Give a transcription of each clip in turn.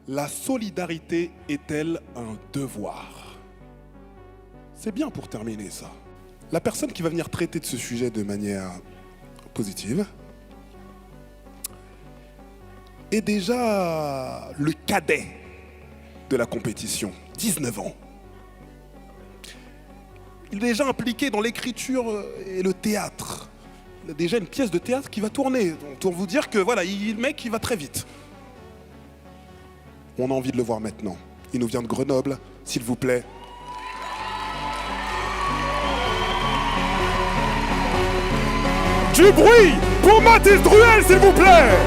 La solidarité est-elle un devoir? C'est bien pour terminer ça. La personne qui va venir traiter de ce sujet de manière positive est déjà le cadet de la compétition, 19 ans. Il est déjà impliqué dans l'écriture et le théâtre. Il a déjà une pièce de théâtre qui va tourner. Donc, pour vous dire que voilà, le mec, il va très vite. On a envie de le voir maintenant. Il nous vient de Grenoble, s'il vous plaît. Du bruit pour Mathis Druel, s'il vous plaît.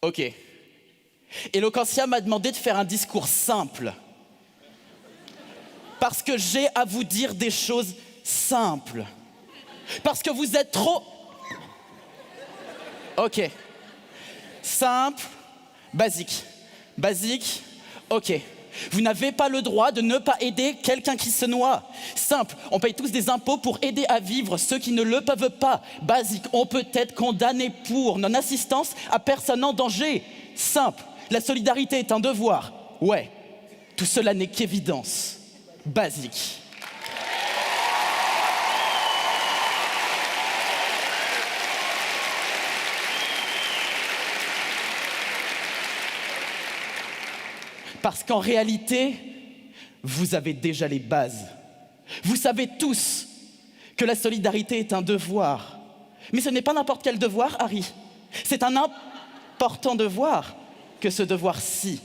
Ok. Eloquentia m'a demandé de faire un discours simple. Parce que j'ai à vous dire des choses simples. Parce que vous êtes trop... Ok. Simple, basique. Basique, ok. Vous n'avez pas le droit de ne pas aider quelqu'un qui se noie. Simple, on paye tous des impôts pour aider à vivre ceux qui ne le peuvent pas. Basique, on peut être condamné pour non-assistance à personne en danger. Simple, la solidarité est un devoir. Ouais, tout cela n'est qu'évidence. Basique. Parce qu'en réalité, vous avez déjà les bases. Vous savez tous que la solidarité est un devoir. Mais ce n'est pas n'importe quel devoir, Harry. C'est un important devoir que ce devoir-ci.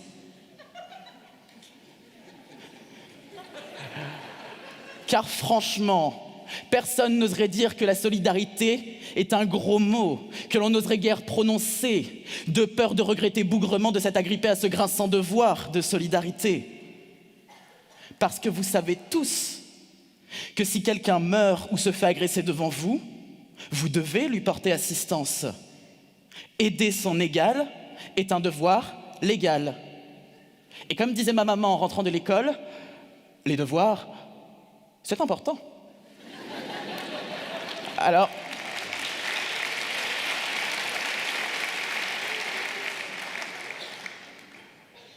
Car franchement, personne n'oserait dire que la solidarité est un gros mot, que l'on n'oserait guère prononcer, de peur de regretter bougrement de s'être agrippé à ce grinçant devoir de solidarité. Parce que vous savez tous que si quelqu'un meurt ou se fait agresser devant vous, vous devez lui porter assistance. Aider son égal est un devoir légal. Et comme disait ma maman en rentrant de l'école, les devoirs, c'est important. Alors,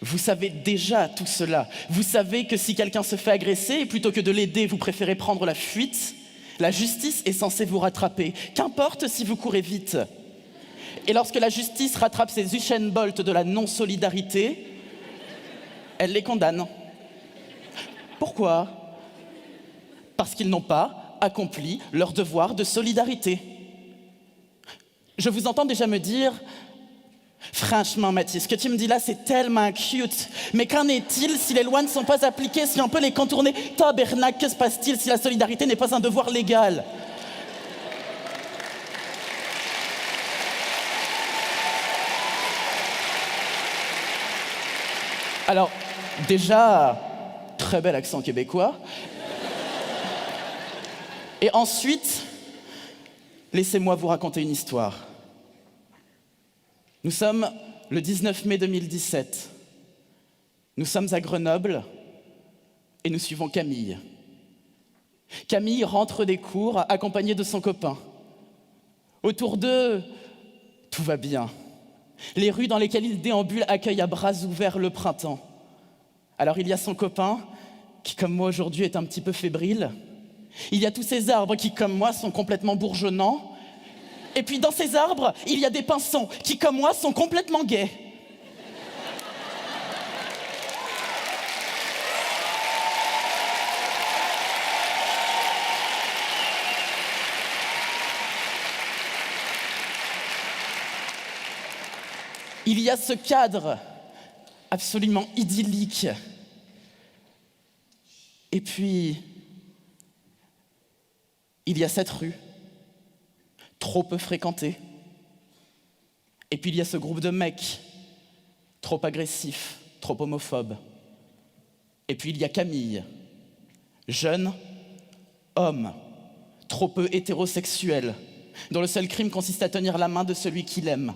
vous savez déjà tout cela. Vous savez que si quelqu'un se fait agresser, et plutôt que de l'aider, vous préférez prendre la fuite, la justice est censée vous rattraper. Qu'importe si vous courez vite. Et lorsque la justice rattrape ces Usain Bolt de la non-solidarité, elle les condamne. Pourquoi ? Parce qu'ils n'ont pas accompli leur devoir de solidarité. Je vous entends déjà me dire « Franchement, Mathis, ce que tu me dis là, c'est tellement cute. Mais qu'en est-il si les lois ne sont pas appliquées, si on peut les contourner? Tabernacle, que se passe-t-il si la solidarité n'est pas un devoir légal ?» Alors, déjà, très bel accent québécois. Et ensuite, laissez-moi vous raconter une histoire. Nous sommes le 19 mai 2017. Nous sommes à Grenoble et nous suivons Camille. Camille rentre des cours accompagnée de son copain. Autour d'eux, tout va bien. Les rues dans lesquelles ils déambulent accueillent à bras ouverts le printemps. Alors il y a son copain, qui comme moi aujourd'hui est un petit peu fébrile. Il y a tous ces arbres qui, comme moi, sont complètement bourgeonnants. Et puis dans ces arbres, il y a des pinsons qui, comme moi, sont complètement gais. Il y a ce cadre absolument idyllique. Et puis, il y a cette rue, trop peu fréquentée. Et puis il y a ce groupe de mecs, trop agressifs. trop homophobe. Et puis il y a Camille, jeune, homme, trop peu hétérosexuel, dont le seul crime consiste à tenir la main de celui qu'il aime.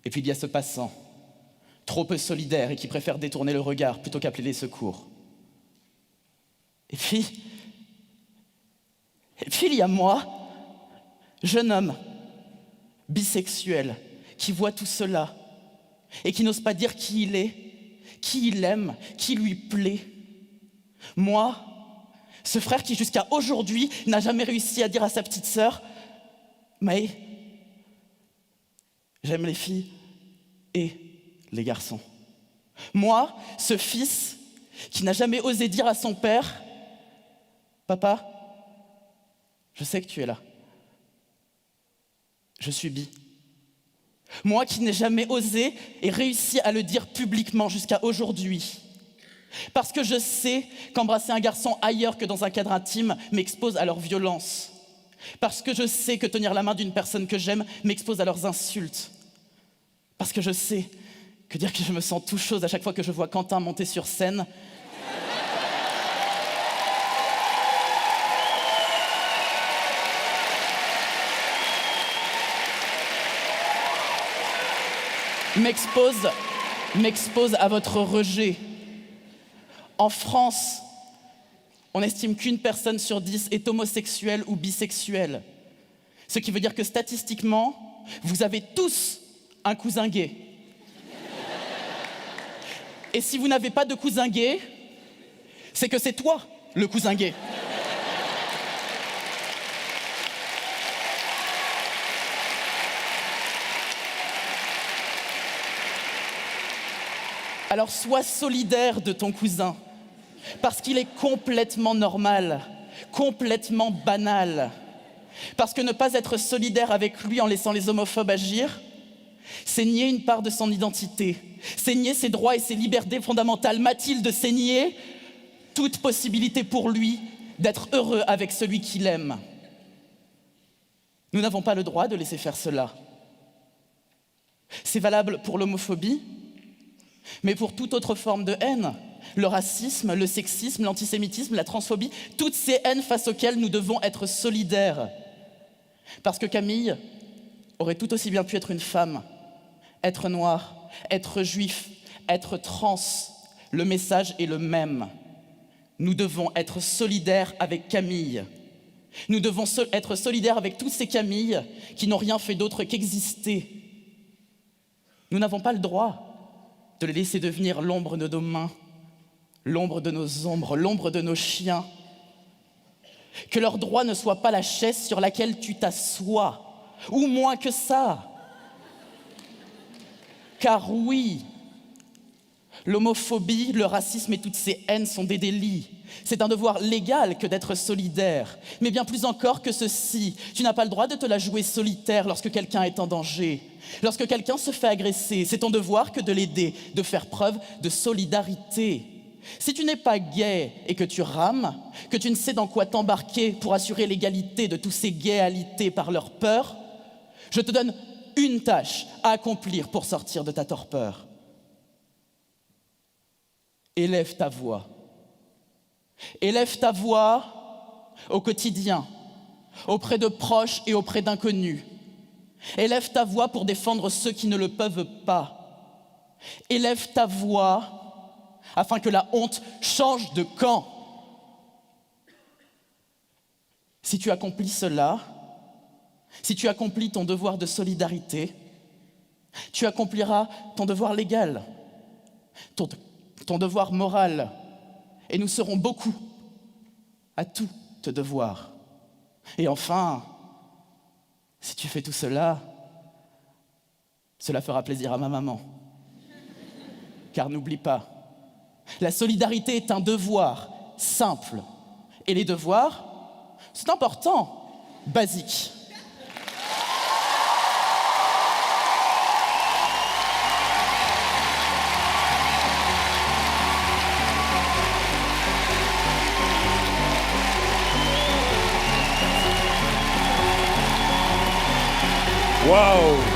Et puis il y a ce passant, trop peu solidaire et qui préfère détourner le regard plutôt qu'appeler les secours. Et puis il y a moi, jeune homme, bisexuel, qui voit tout cela et qui n'ose pas dire qui il est, qui il aime, qui lui plaît. Moi, ce frère qui jusqu'à aujourd'hui n'a jamais réussi à dire à sa petite sœur « Maë, j'aime les filles et les garçons. » Moi, ce fils qui n'a jamais osé dire à son père « Papa, je sais que tu es là. Je suis bi. » Moi qui n'ai jamais osé et réussi à le dire publiquement jusqu'à aujourd'hui. Parce que je sais qu'embrasser un garçon ailleurs que dans un cadre intime m'expose à leur violence. Parce que je sais que tenir la main d'une personne que j'aime m'expose à leurs insultes. Parce que je sais que dire que je me sens tout chose à chaque fois que je vois Quentin monter sur scène m'expose à votre rejet. En France, on estime qu'1 personne sur 10 est homosexuelle ou bisexuelle. Ce qui veut dire que statistiquement, vous avez tous un cousin gay. Et si vous n'avez pas de cousin gay, c'est que c'est toi le cousin gay. Alors sois solidaire de ton cousin, parce qu'il est complètement normal, complètement banal. Parce que ne pas être solidaire avec lui en laissant les homophobes agir, c'est nier une part de son identité, c'est nier ses droits et ses libertés fondamentales. Mathilde, c'est nier toute possibilité pour lui d'être heureux avec celui qu'il aime. Nous n'avons pas le droit de laisser faire cela. C'est valable pour l'homophobie, mais pour toute autre forme de haine, le racisme, le sexisme, l'antisémitisme, la transphobie, toutes ces haines face auxquelles nous devons être solidaires. Parce que Camille aurait tout aussi bien pu être une femme, être noire, être juif, être trans. Le message est le même. Nous devons être solidaires avec Camille. Nous devons être solidaires avec toutes ces Camilles qui n'ont rien fait d'autre qu'exister. Nous n'avons pas le droit de les laisser devenir l'ombre de nos mains, l'ombre de nos ombres, l'ombre de nos chiens. Que leur droit ne soit pas la chaise sur laquelle tu t'assois, ou moins que ça. Car oui, l'homophobie, le racisme et toutes ces haines sont des délits. C'est un devoir légal que d'être solidaire. Mais bien plus encore que ceci, tu n'as pas le droit de te la jouer solitaire lorsque quelqu'un est en danger. Lorsque quelqu'un se fait agresser, c'est ton devoir que de l'aider, de faire preuve de solidarité. Si tu n'es pas gay et que tu rames, que tu ne sais dans quoi t'embarquer pour assurer l'égalité de tous ces gays-alités par leur peur, je te donne une tâche à accomplir pour sortir de ta torpeur. Élève ta voix. Élève ta voix au quotidien, auprès de proches et auprès d'inconnus. Élève ta voix pour défendre ceux qui ne le peuvent pas. Élève ta voix afin que la honte change de camp. Si tu accomplis cela, si tu accomplis ton devoir de solidarité, tu accompliras ton devoir légal, ton devoir moral, et nous serons beaucoup à tout te devoir. Et enfin, si tu fais tout cela, cela fera plaisir à ma maman. Car n'oublie pas, la solidarité est un devoir simple. Et les devoirs, c'est important, basique. Waouh!